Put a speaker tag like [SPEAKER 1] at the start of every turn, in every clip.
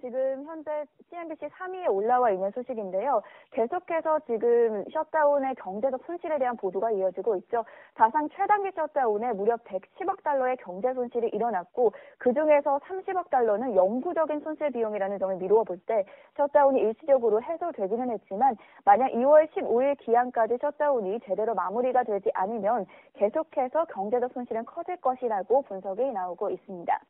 [SPEAKER 1] 지금 현재 CNBC 3위에 올라와 있는 소식인데요. 계속해서 지금 셧다운의 경제적 손실에 대한 보도가 이어지고 있죠. 사상 최단기 셧다운에 무려 110억 달러의 경제 손실이 일어났고 그중에서 30억 달러는 영구적인 손실 비용이라는 점을 미루어 볼 때 셧다운이 일시적으로 해소되기는 했지만 만약 2월 15일 기한까지 셧다운이 제대로 마무리가 되지 않으면 계속해서 경제적 손실은 커질 것이라고 분석이 나오고 있습니다.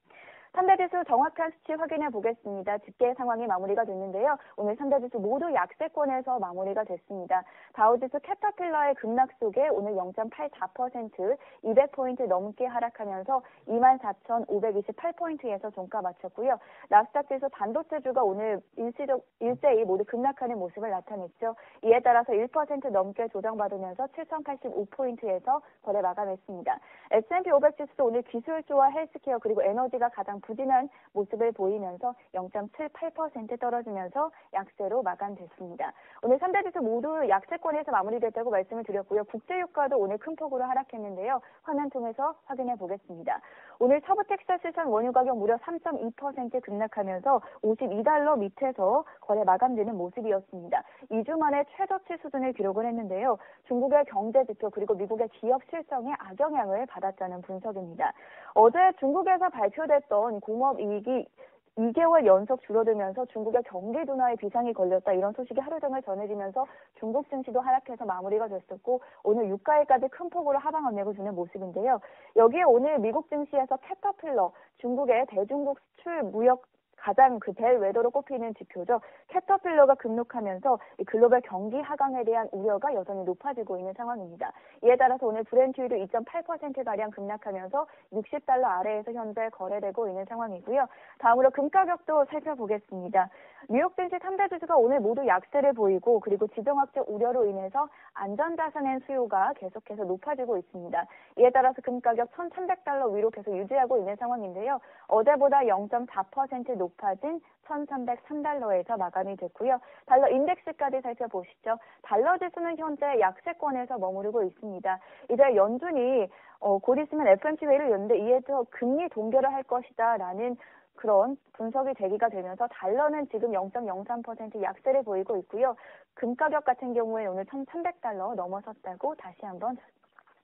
[SPEAKER 1] 3대 지수 정확한 수치 확인해 보겠습니다. 집계 상황이 마무리가 됐는데요. 오늘 3대 지수 모두 약세권에서 마무리가 됐습니다. 다우지수 캐터필러의 급락 속에 오늘 0.84%, 200포인트 넘게 하락하면서 24,528포인트에서 종가 마쳤고요. 나스닥 지수 반도체주가 오늘 일제히 모두 급락하는 모습을 나타냈죠. 이에 따라서 1% 넘게 조정받으면서 7,085포인트에서 거래 마감했습니다. S&P 500 지수도 오늘 기술주와 헬스케어 그리고 에너지가 가장 부진한 모습을 보이면서 0.78% 떨어지면서 약세로 마감됐습니다. 오늘 3대 지수 모두 약세권에서 마무리됐다고 말씀을 드렸고요. 국제유가도 오늘 큰 폭으로 하락했는데요. 화면 통해서 확인해 보겠습니다. 오늘 서부 텍사스 산 원유 가격 무려 3.2% 급락하면서 52달러 밑에서 거래 마감되는 모습이었습니다. 2주 만에 최저치 수준을 기록을 했는데요. 중국의 경제 지표 그리고 미국의 기업 실적에 악영향을 받았다는 분석입니다. 어제 중국에서 발표됐던 공업이익이 2개월 연속 줄어들면서 중국의 경기 둔화에 비상이 걸렸다 이런 소식이 하루 종일 전해지면서 중국 증시도 하락해서 마무리가 됐었고 오늘 유가일까지 큰 폭으로 하방 압력을 주는 모습인데요. 여기에 오늘 미국 증시에서 캐터필러 중국의 대중국 수출 무역 가장 벨웨더로 꼽히는 지표죠. 캐터필러가 급락하면서 글로벌 경기 하강에 대한 우려가 여전히 높아지고 있는 상황입니다. 이에 따라서 오늘 브렌트유도 2.8%가량 급락하면서 60달러 아래에서 현재 거래되고 있는 상황이고요. 다음으로 금 가격도 살펴보겠습니다. 뉴욕 증시 3대 지수가 오늘 모두 약세를 보이고 그리고 지정학적 우려로 인해서 안전자산의 수요가 계속해서 높아지고 있습니다. 이에 따라서 금 가격 1,300달러 위로 계속 유지하고 있는 상황인데요. 어제보다 0.4% 높아진 1,303달러에서 마감이 됐고요. 달러 인덱스까지 살펴보시죠. 달러 지수는 현재 약세권에서 머무르고 있습니다. 이제 연준이 곧 있으면 FOMC 회의를 열는데 이에 더 금리 동결을 할 것이다라는 그런 분석이 제기가 되면서 달러는 지금 0.03% 약세를 보이고 있고요. 금 가격 같은 경우에 오늘 1,300달러 넘어섰다고 다시 한번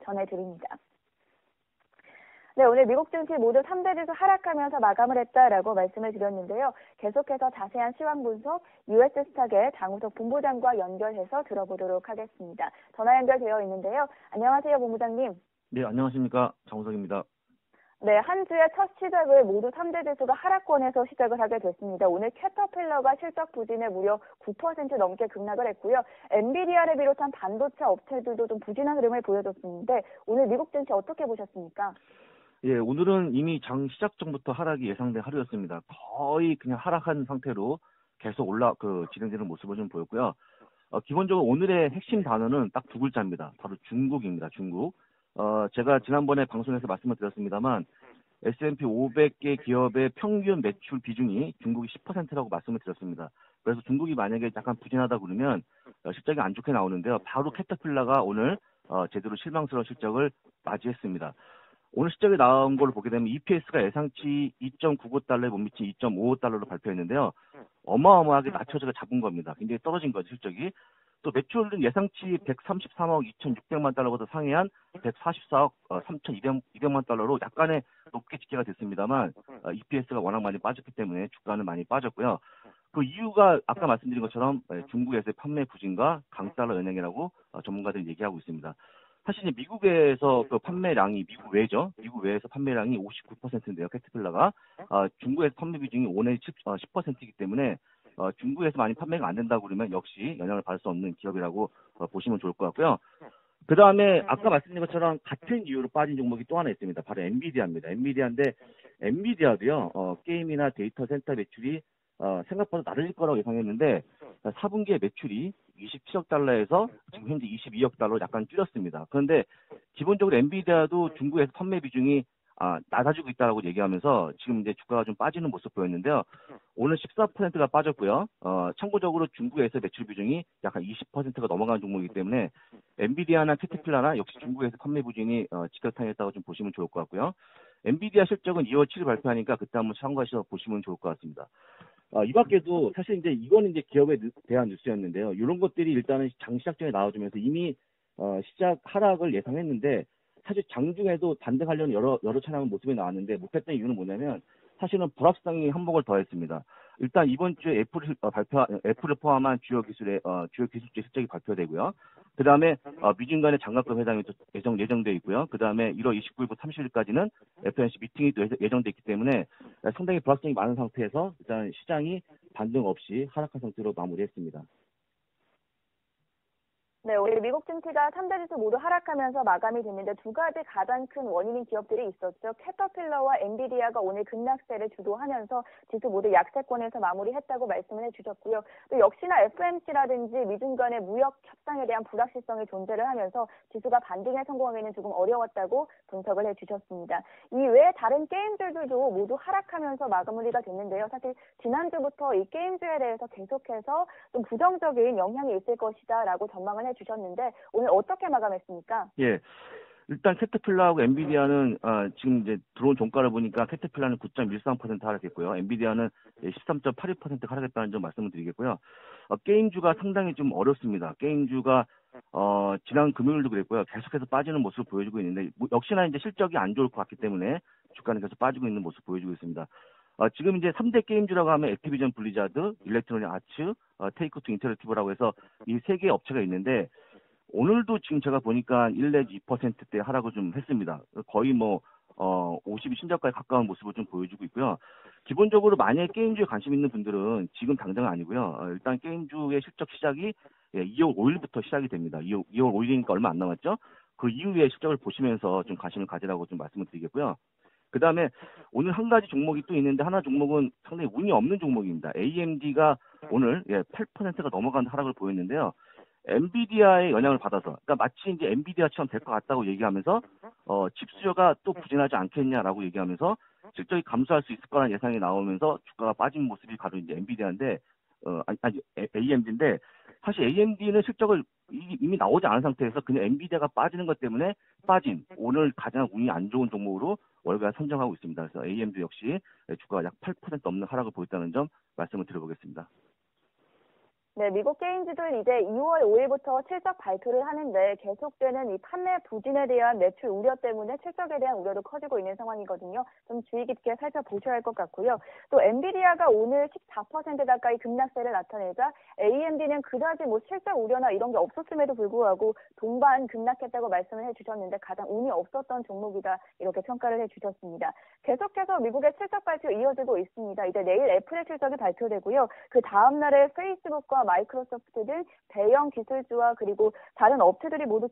[SPEAKER 1] 전해드립니다. 네, 오늘 미국 증시 모두 3대 지수 하락하면서 마감을 했다라고 말씀을 드렸는데요. 계속해서 자세한 시황 분석 US 스탁의 장우석 본부장과 연결해서 들어보도록 하겠습니다. 전화 연결되어 있는데요. 안녕하세요, 본부장님.
[SPEAKER 2] 네, 안녕하십니까. 장우석입니다.
[SPEAKER 1] 네, 한 주의 첫 시작을 모두 3대 지수가 하락권에서 시작을 하게 됐습니다. 오늘 캐터필러가 실적 부진에 무려 9% 넘게 급락을 했고요. 엔비디아를 비롯한 반도체 업체들도 좀 부진한 흐름을 보여줬는데 오늘 미국 증시 어떻게 보셨습니까?
[SPEAKER 2] 예, 오늘은 이미 장 시작 전부터 하락이 예상된 하루였습니다. 거의 그냥 하락한 상태로 계속 진행되는 모습을 좀 보였고요. 기본적으로 오늘의 핵심 단어는 딱 두 글자입니다. 바로 중국입니다. 중국. 제가 지난번에 방송에서 말씀을 드렸습니다만 S&P 500개 기업의 평균 매출 비중이 중국이 10%라고 말씀을 드렸습니다. 그래서 중국이 만약에 약간 부진하다 그러면 실적이 안 좋게 나오는데요. 바로 캐터필러가 오늘 제대로 실망스러운 실적을 맞이했습니다. 오늘 실적이 나온 걸로 보게 되면 EPS가 예상치 2.99달러에 못 미친 2.55달러로 발표했는데요. 어마어마하게 낮춰져서 잡은 겁니다. 굉장히 떨어진 거죠, 실적이. 또 매출은 예상치 133억 2,600만 달러보다 상회한 144억 3,200만 달러로 약간의 높게 집계가 됐습니다만 EPS가 워낙 많이 빠졌기 때문에 주가는 많이 빠졌고요. 그 이유가 아까 말씀드린 것처럼 중국에서의 판매 부진과 강달러 영향이라고 전문가들이 얘기하고 있습니다. 사실 미국에서 그 판매량이 미국 외에서 판매량이 59%인데요. 캐터필러가 중국에서 판매 비중이 5내지 10%이기 때문에 중국에서 많이 판매가 안 된다고 그러면 역시 영향을 받을 수 없는 기업이라고 보시면 좋을 것 같고요. 그 다음에 아까 말씀드린 것처럼 같은 이유로 빠진 종목이 또 하나 있습니다. 바로 엔비디아입니다. 엔비디아도요. 게임이나 데이터 센터 매출이 생각보다 낮을 거라고 예상했는데 4분기의 매출이 27억 달러에서 지금 현재 22억 달러로 약간 줄였습니다. 그런데 기본적으로 엔비디아도 중국에서 판매 비중이 낮아지고 있다고 얘기하면서 지금 이제 주가가 좀 빠지는 모습 보였는데요. 오늘 14%가 빠졌고요. 참고적으로 중국에서 매출 비중이 약간 20%가 넘어가는 종목이기 때문에 엔비디아나 캐터필러나 역시 중국에서 판매 비중이 직격탄했다고 좀 보시면 좋을 것 같고요. 엔비디아 실적은 2월 7일 발표하니까 그때 한번 참고하셔서 보시면 좋을 것 같습니다. 이 밖에도 사실 이제 이거는 이제 기업에 대한 뉴스였는데요. 이런 것들이 일단은 장 시작 전에 나와주면서 이미 시작 하락을 예상했는데 사실 장중에도 반등하려는 여러 차량 모습이 나왔는데 못했던 이유는 뭐냐면 사실은 불확실성이 한몫을 더했습니다. 일단 이번 주에 애플을 포함한 주요 기술주의 실적이 발표되고요. 그 다음에 미중 간의 장관급 회담이 또 예정돼 있고요. 그 다음에 1월 29일부터 30일까지는 FOMC 미팅이 또 예정돼 있기 때문에 상당히 불확실성이 많은 상태에서 일단 시장이 반등 없이 하락한 상태로 마무리했습니다.
[SPEAKER 1] 네, 오늘 미국 증시가 3대 지수 모두 하락하면서 마감이 됐는데 두 가지 가장 큰 원인인 기업들이 있었죠. 캐터필러와 엔비디아가 오늘 급락세를 주도하면서 지수 모두 약세권에서 마무리했다고 말씀을 해주셨고요. 또 역시나 FOMC라든지 미중 간의 무역 협상에 대한 불확실성이 존재를 하면서 지수가 반등에 성공하기는 조금 어려웠다고 분석을 해주셨습니다. 이 외에 다른 게임들도 모두 하락하면서 마무리가 됐는데요. 사실 지난주부터 이 게임주에 대해서 계속해서 좀 부정적인 영향이 있을 것이다라고 전망을 해주셨는데 오늘 어떻게 마감했습니까?
[SPEAKER 2] 예. 일단 캐터필러하고 엔비디아는 지금 이제 들어온 종가를 보니까 캐터필러는 9.13% 하락했고요. 엔비디아는 13.82% 하락했다는 점 말씀을 드리겠고요. 게임주가 상당히 좀 어렵습니다. 게임주가 지난 금요일도 그랬고요. 계속해서 빠지는 모습을 보여주고 있는데 역시나 이제 실적이 안 좋을 것 같기 때문에 주가는 계속 빠지고 있는 모습을 보여주고 있습니다. 지금 이제 3대 게임주라고 하면 액티비전 블리자드, 일렉트로닉 아츠, 테이크투 인터랙티브라고 해서 이 세 개의 업체가 있는데 오늘도 지금 제가 보니까 1 내지 2%대 하락을 좀 했습니다. 거의 50이 신저가에 가까운 모습을 좀 보여주고 있고요. 기본적으로 만약에 게임주에 관심 있는 분들은 지금 당장은 아니고요. 일단 게임주의 실적 시작이 2월 5일부터 시작이 됩니다. 2월 5일이니까 얼마 안 남았죠? 그 이후에 실적을 보시면서 좀 관심을 가지라고 좀 말씀을 드리겠고요. 그 다음에 오늘 한 가지 종목이 또 있는데 하나 종목은 상당히 운이 없는 종목입니다. AMD가 오늘 8%가 넘어가는 하락을 보였는데요. 엔비디아의 영향을 받아서, 그러니까 마치 이제 엔비디아처럼 될 것 같다고 얘기하면서 칩 수요가 또 부진하지 않겠냐라고 얘기하면서 실적이 감소할 수 있을 거라는 예상이 나오면서 주가가 빠진 모습이 바로 이제 엔비디아인데 AMD인데 사실 AMD는 실적을 이미 나오지 않은 상태에서 그냥 엔비디아가 빠지는 것 때문에 빠진 오늘 가장 운이 안 좋은 종목으로 월가 선정하고 있습니다. 그래서 AMD 역시 주가가 약 8% 넘는 하락을 보였다는 점 말씀을 드려보겠습니다.
[SPEAKER 1] 네, 미국 게임주들 이제 2월 5일부터 실적 발표를 하는데 계속되는 이 판매 부진에 대한 매출 우려 때문에 실적에 대한 우려도 커지고 있는 상황이거든요. 좀 주의 깊게 살펴보셔야 할 것 같고요. 또 엔비디아가 오늘 14% 가까이 급락세를 나타내자 AMD는 그다지 실적 우려나 이런 게 없었음에도 불구하고 동반 급락했다고 말씀을 해주셨는데 가장 운이 없었던 종목이다 이렇게 평가를 해주셨습니다. 계속해서 미국의 실적 발표 이어지고 있습니다. 이제 내일 애플의 실적이 발표되고요. 그 다음 날에 페이스북과 마이크로소프트 등 대형 기술주와 그리고 다른 업체들이 모두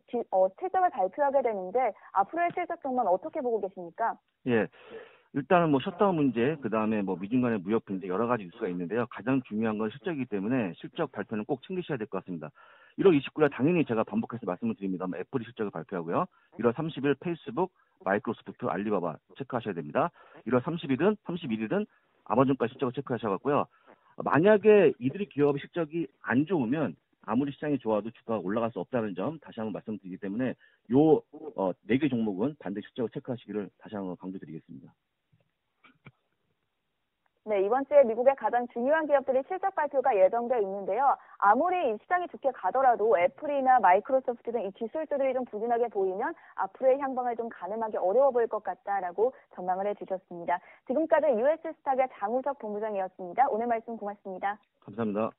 [SPEAKER 1] 실적을 발표하게 되는데 앞으로의 실적 전망 어떻게 보고 계십니까?
[SPEAKER 2] 예. 일단은 셧다운 문제, 그 다음에 미중 간의 무역 분쟁 여러 가지 뉴스가 있는데요. 가장 중요한 건 실적이기 때문에 실적 발표는 꼭 챙기셔야 될 것 같습니다. 1월 29일 당연히 제가 반복해서 말씀을 드립니다만 애플이 실적을 발표하고요. 1월 30일 페이스북, 마이크로소프트, 알리바바 체크하셔야 됩니다. 1월 31일은 아마존까지 실적을 체크하셔갖고요. 만약에 이들이 기업의 실적이 안 좋으면 아무리 시장이 좋아도 주가가 올라갈 수 없다는 점 다시 한번 말씀드리기 때문에 요 4개 종목은 반드시 실적을 체크하시기를 다시 한번 강조드리겠습니다.
[SPEAKER 1] 네, 이번 주에 미국의 가장 중요한 기업들이 실적 발표가 예정되어 있는데요. 아무리 시장이 좋게 가더라도 애플이나 마이크로소프트 등 이 기술주들이 좀 부진하게 보이면 앞으로의 향방을 좀 가늠하기 어려워 보일 것 같다라고 전망을 해주셨습니다. 지금까지 US스탁의 장우석 본부장이었습니다. 오늘 말씀 고맙습니다.
[SPEAKER 2] 감사합니다.